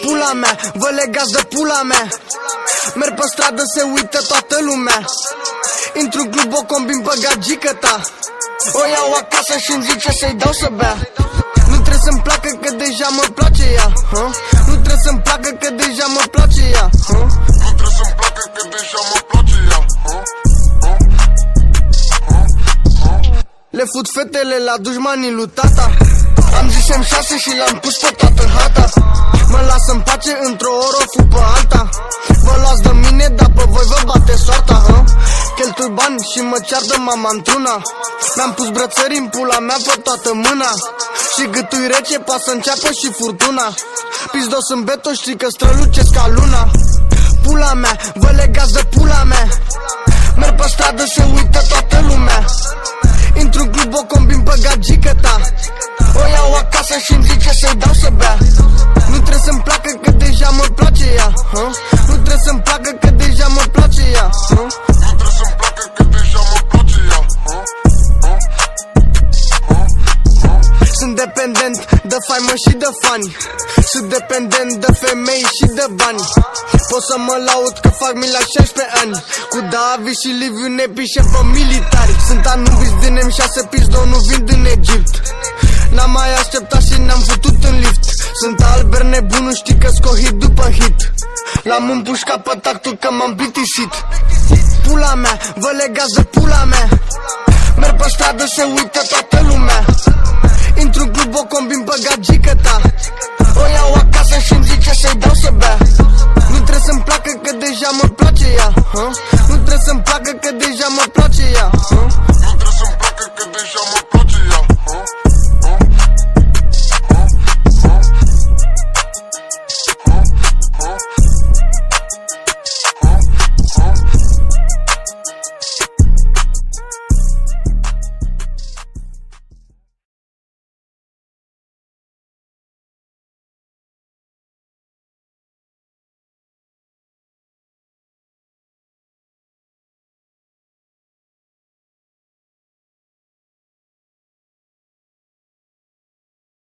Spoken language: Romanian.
Pula mea, vă legați de pula mea. Merg pe stradă, se uită toată lumea. Intru-n club, o combin pe gagică ta. O iau acasă și-mi zice să-i dau să bea. Nu trebuie să-mi placă că deja mă place ea, Nu trebuie să-mi placă că deja mă place ea, Nu trebuie să-mi placă că deja mă place ea, Le fut fetele la dușmanii lui tata. Am zis M6 și l-am pus pe toată hata. Mă lasă în pace, într-o oră o fut pe alta. Vă luați de mine, dar pe voi vă bate soarta, Cheltui bani și mă ceardă mama într-una. Mi-am pus brățări în pula mea pe toată mâna. Și gâtul rece, poate să înceapă și furtuna. Pizdos în beto, știi că strălucesc ca luna. Pula mea, vă legați de pula mea. Merg pe stradă, se uită toată lumea. Intru-n club, o combin pe gagică ta. O iau acasă și-mi zice să-i dau să bea. Nu trebuie să-mi placă că deja mă place ea, Nu trebuie să-mi placă că deja mă place ea, Nu trebuie să-mi placă că deja mă place ea, Sunt dependent de faimă și de fani. Sunt dependent de femei și de bani. Pot să mă laud că fac mii la 16 ani. Cu David și Liviu ne pișe pe militari. Sunt Anubis din M6, pizdo, nu vin din Egipt. N-am mai așteptat și ne-am futut în lift. Sunt Albert nebunul, știi că sco hit după hit. L-am împușcat pe tactul că m-am plictisit. Pula mea, vă legați de pula mea. Merg pe stradă, se uită toată lumea. Intru-n club, o combin pe gagică ta. O iau acasă și-mi zice să-i dau să bea. Nu trebuie să-mi placă că deja mă place ea, Nu trebuie să-mi placă că deja mă place ea, Nu trebuie să-mi placă că deja mă